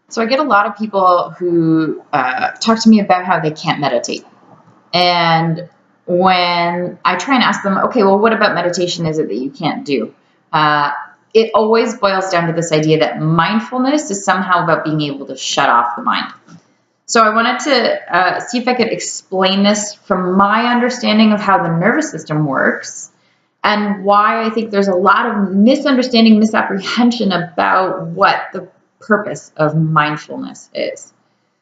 So I get a lot of people who talk to me about how they can't meditate. And when I try and ask them, okay, well, what about meditation is it that you can't do? Uh, it always boils down to this idea that mindfulness is somehow about being able to shut off the mind. So I wanted to see if I could explain this from my understanding of how the nervous system works and why I think there's a lot of misunderstanding, misapprehension about what the purpose of mindfulness is.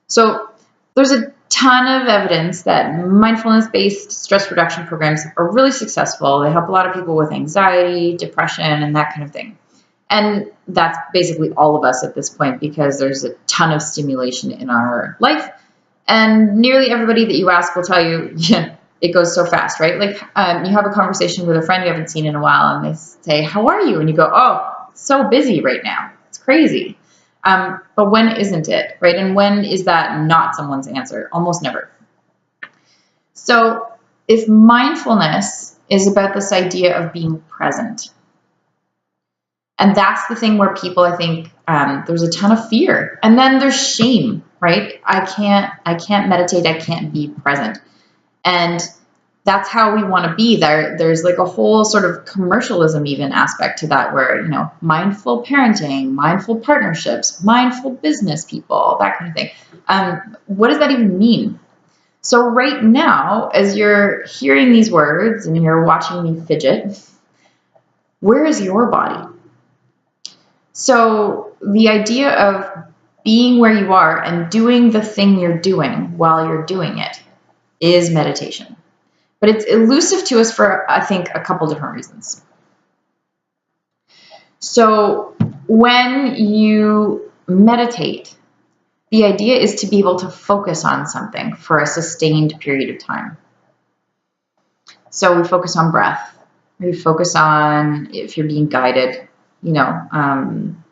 So there's a ton of evidence that mindfulness-based stress reduction programs are really successful. They help a lot of people with anxiety, depression, and that kind of thing. And that's basically all of us at this point because there's a ton of stimulation in our life. And nearly everybody that you ask will tell you, yeah, it goes so fast, right? Like you have a conversation with a friend you haven't seen in a while and they say, how are you? And you go, oh, so busy right now. It's crazy. But when isn't it, right? And when is that not someone's answer? Almost never. So if mindfulness is about this idea of being present, and that's the thing where people, I think, there's a ton of fear. And then there's shame, right? I can't meditate. I can't be present. And that's how we want to be. There's like a whole sort of commercialism even aspect to that where, mindful parenting, mindful partnerships, mindful business people, that kind of thing. What does that even mean? So right now, as you're hearing these words and you're watching me fidget, where is your body? So the idea of being where you are and doing the thing you're doing while you're doing it is meditation. But it's elusive to us for, I think, a couple different reasons. So when you meditate, the idea is to be able to focus on something for a sustained period of time. So we focus on breath. We focus on if you're being guided,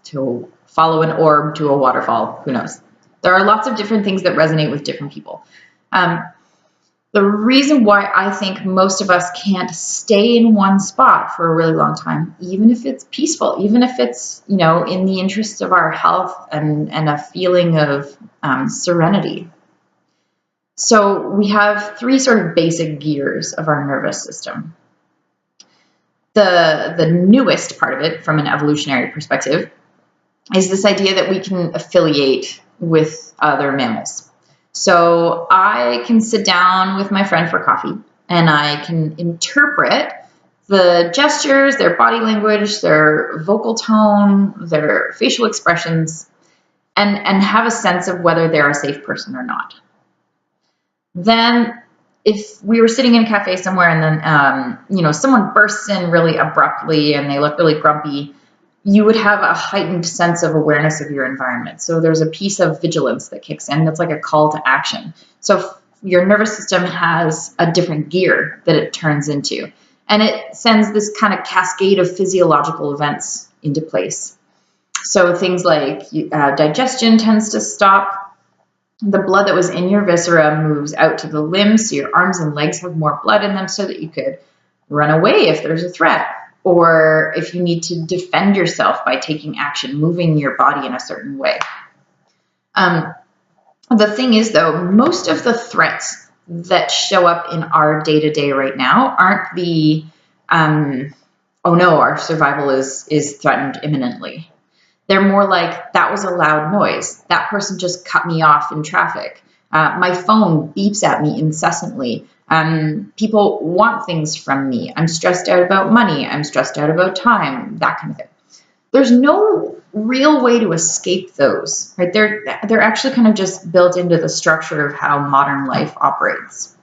to follow an orb to a waterfall. Who knows? There are lots of different things that resonate with different people. The reason why I think most of us can't stay in one spot for a really long time, even if it's peaceful, even if it's, in the interest of our health and a feeling of serenity. So we have three sort of basic gears of our nervous system. The newest part of it, from an evolutionary perspective, is this idea that we can affiliate with other mammals. So I can sit down with my friend for coffee and I can interpret the gestures, their body language, their vocal tone, their facial expressions, and have a sense of whether they're a safe person or not. Then if we were sitting in a cafe somewhere and then, someone bursts in really abruptly and they look really grumpy, you would have a heightened sense of awareness of your environment. So there's a piece of vigilance that kicks in. That's like a call to action. So your nervous system has a different gear that it turns into. And it sends this kind of cascade of physiological events into place. So things like digestion tends to stop. The blood that was in your viscera moves out to the limbs, so your arms and legs have more blood in them so that you could run away if there's a threat. Or if you need to defend yourself by taking action, moving your body in a certain way. The thing is, though, most of the threats that show up in our day-to-day right now aren't the, oh no, our survival is threatened imminently. They're more like, that was a loud noise. That person just cut me off in traffic. My phone beeps at me incessantly. People want things from me. I'm stressed out about money. I'm stressed out about time, that kind of thing. There's no real way to escape those, right? They're actually kind of just built into the structure of how modern life operates.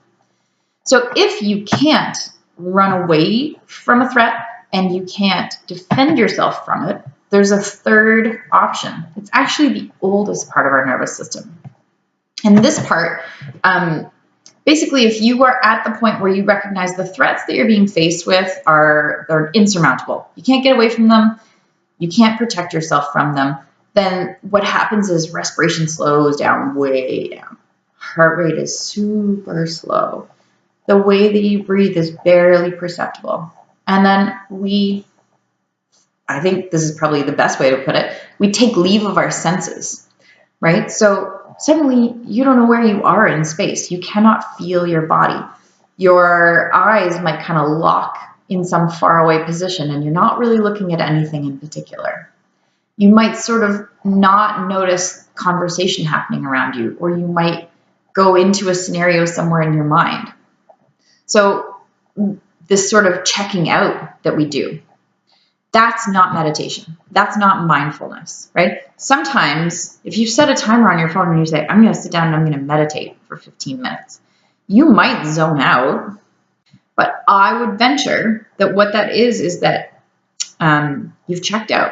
So if you can't run away from a threat and you can't defend yourself from it, there's a third option. It's actually the oldest part of our nervous system. And this part, basically, if you are at the point where you recognize the threats that you're being faced with are insurmountable, you can't get away from them, you can't protect yourself from them, then what happens is respiration slows down, way down. Heart rate is super slow. The way that you breathe is barely perceptible. And then I think this is probably the best way to put it, we take leave of our senses. right? So suddenly you don't know where you are in space. You cannot feel your body. Your eyes might kind of lock in some faraway position and you're not really looking at anything in particular. You might sort of not notice conversation happening around you, or you might go into a scenario somewhere in your mind. So this sort of checking out that we do, that's not meditation. That's not mindfulness, right? Sometimes if you set a timer on your phone and you say, I'm going to sit down and I'm going to meditate for 15 minutes, you might zone out, but I would venture that what that is that you've checked out.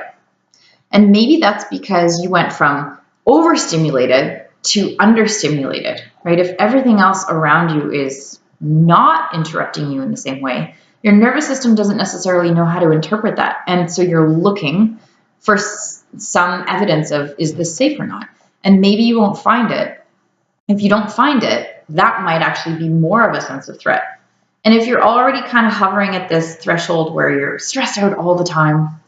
And maybe that's because you went from overstimulated to understimulated, right? If everything else around you is not interrupting you in the same way, your nervous system doesn't necessarily know how to interpret that. And so you're looking for some evidence of, is this safe or not? And maybe you won't find it. If you don't find it, that might actually be more of a sense of threat. And if you're already kind of hovering at this threshold where you're stressed out all the time,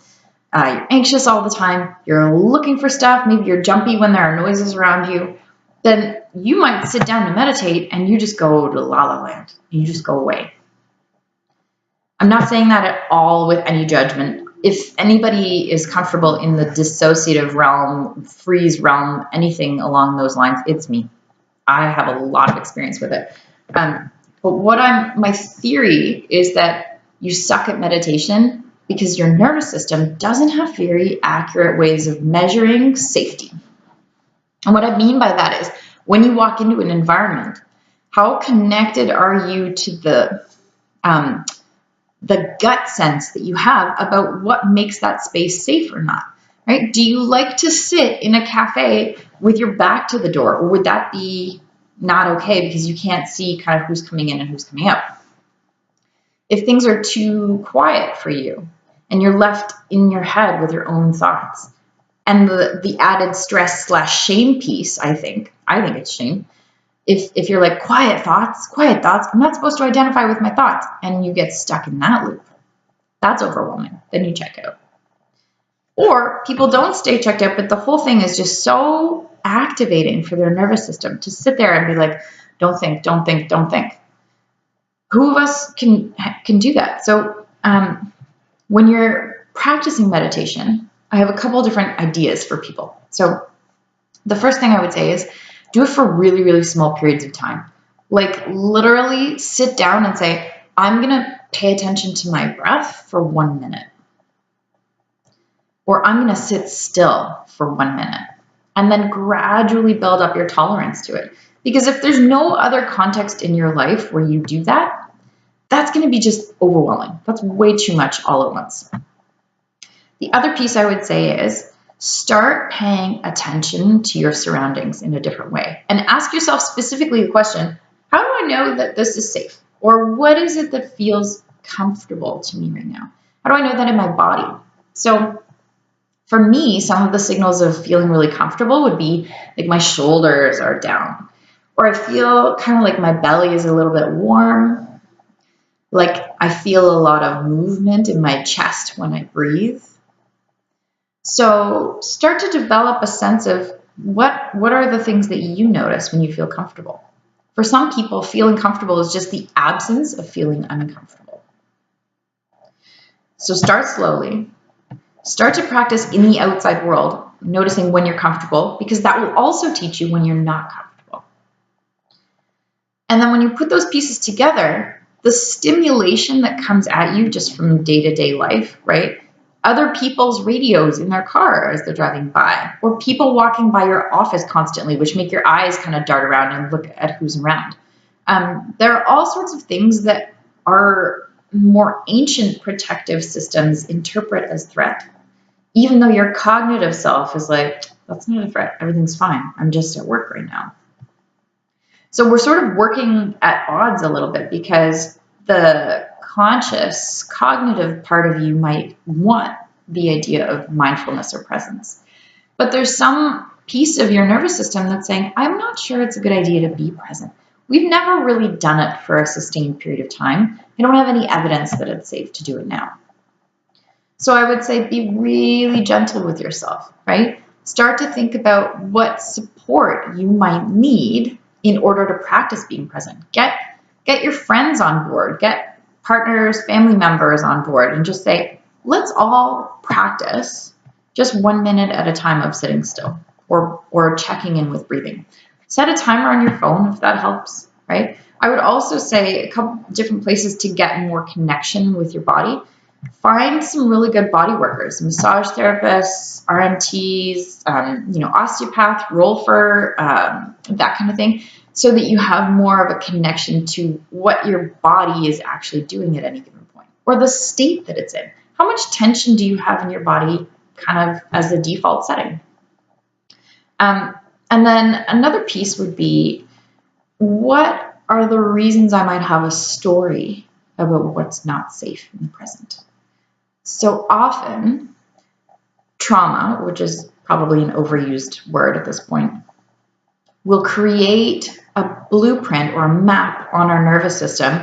you're anxious all the time, you're looking for stuff, maybe you're jumpy when there are noises around you, then you might sit down to meditate and you just go to la la land. You just go away. I'm not saying that at all with any judgment. If anybody is comfortable in the dissociative realm, freeze realm, anything along those lines, it's me. I have a lot of experience with it. But my theory is that you suck at meditation because your nervous system doesn't have very accurate ways of measuring safety. And what I mean by that is when you walk into an environment, how connected are you to the gut sense that you have about what makes that space safe or not, right? Do you like to sit in a cafe with your back to the door, or would that be not okay because you can't see kind of who's coming in and who's coming out? If things are too quiet for you and you're left in your head with your own thoughts, and the added stress / shame piece, I think it's shame. If you're like, quiet thoughts, I'm not supposed to identify with my thoughts, and you get stuck in that loop, that's overwhelming. Then you check out. Or people don't stay checked out, but the whole thing is just so activating for their nervous system to sit there and be like, don't think, don't think, don't think. Who of us can do that? So when you're practicing meditation, I have a couple of different ideas for people. So the first thing I would say is do it for really, really small periods of time. Like literally sit down and say, I'm going to pay attention to my breath for 1 minute. Or I'm going to sit still for 1 minute. And then gradually build up your tolerance to it. Because if there's no other context in your life where you do that, that's going to be just overwhelming. That's way too much all at once. The other piece I would say is start paying attention to your surroundings in a different way. And ask yourself specifically the question, how do I know that this is safe? Or what is it that feels comfortable to me right now? How do I know that in my body? So for me, some of the signals of feeling really comfortable would be like my shoulders are down, or I feel kind of like my belly is a little bit warm, like I feel a lot of movement in my chest when I breathe. So start to develop a sense of what are the things that you notice when you feel comfortable. For some people, feeling comfortable is just the absence of feeling uncomfortable. So start slowly. Start to practice in the outside world, noticing when you're comfortable, because that will also teach you when you're not comfortable. And then when you put those pieces together, the stimulation that comes at you just from day-to-day life, right? Other people's radios in their car as they're driving by, or people walking by your office constantly, which make your eyes kind of dart around and look at who's around. There are all sorts of things that our more ancient protective systems interpret as threat, even though your cognitive self is like, that's not a threat, everything's fine, I'm just at work right now. So we're sort of working at odds a little bit because the conscious, cognitive part of you might want the idea of mindfulness or presence. But there's some piece of your nervous system that's saying, I'm not sure it's a good idea to be present. We've never really done it for a sustained period of time. I don't have any evidence that it's safe to do it now. So I would say be really gentle with yourself, right? start to think about what support you might need in order to practice being present. Get your friends on board, get partners, family members on board, and just say, let's all practice just 1 minute at a time of sitting still or checking in with breathing. Set a timer on your phone if that helps, right? I would also say a couple different places to get more connection with your body. Find some really good body workers, massage therapists, RMTs, osteopath, rolfer, that kind of thing, so that you have more of a connection to what your body is actually doing at any given point, or the state that it's in. How much tension do you have in your body kind of as the default setting? And then another piece would be, what are the reasons I might have a story about what's not safe in the present? So often, trauma, which is probably an overused word at this point, will create a blueprint or a map on our nervous system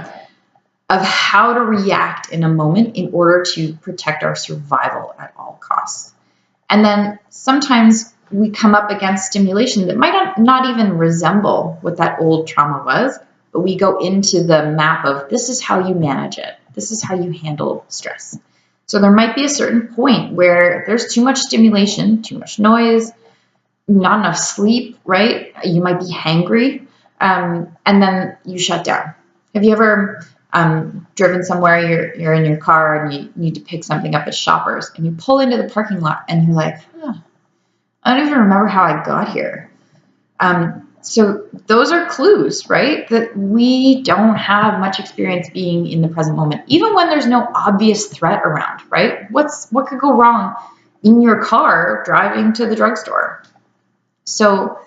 of how to react in a moment in order to protect our survival at all costs. And then sometimes we come up against stimulation that might not even resemble what that old trauma was, but we go into the map of, this is how you manage it. This is how you handle stress. So there might be a certain point where there's too much stimulation, too much noise, not enough sleep, right? You might be hangry, and then you shut down. Have you ever driven somewhere, you're in your car and you need to pick something up at Shoppers, and you pull into the parking lot and you're like, I don't even remember how I got here. So those are clues, right? That we don't have much experience being in the present moment, even when there's no obvious threat around, right? What could go wrong in your car driving to the drugstore? So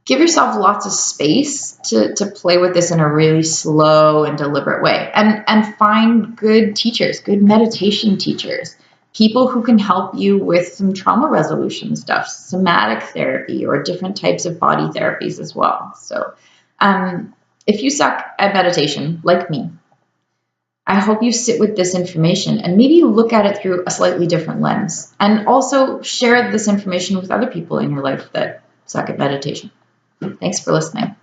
give yourself lots of space to play with this in a really slow and deliberate way, and find good teachers, good meditation teachers, people who can help you with some trauma resolution stuff, somatic therapy, or different types of body therapies as well. So if you suck at meditation, like me, I hope you sit with this information and maybe look at it through a slightly different lens, and also share this information with other people in your life that suck at meditation. Thanks for listening.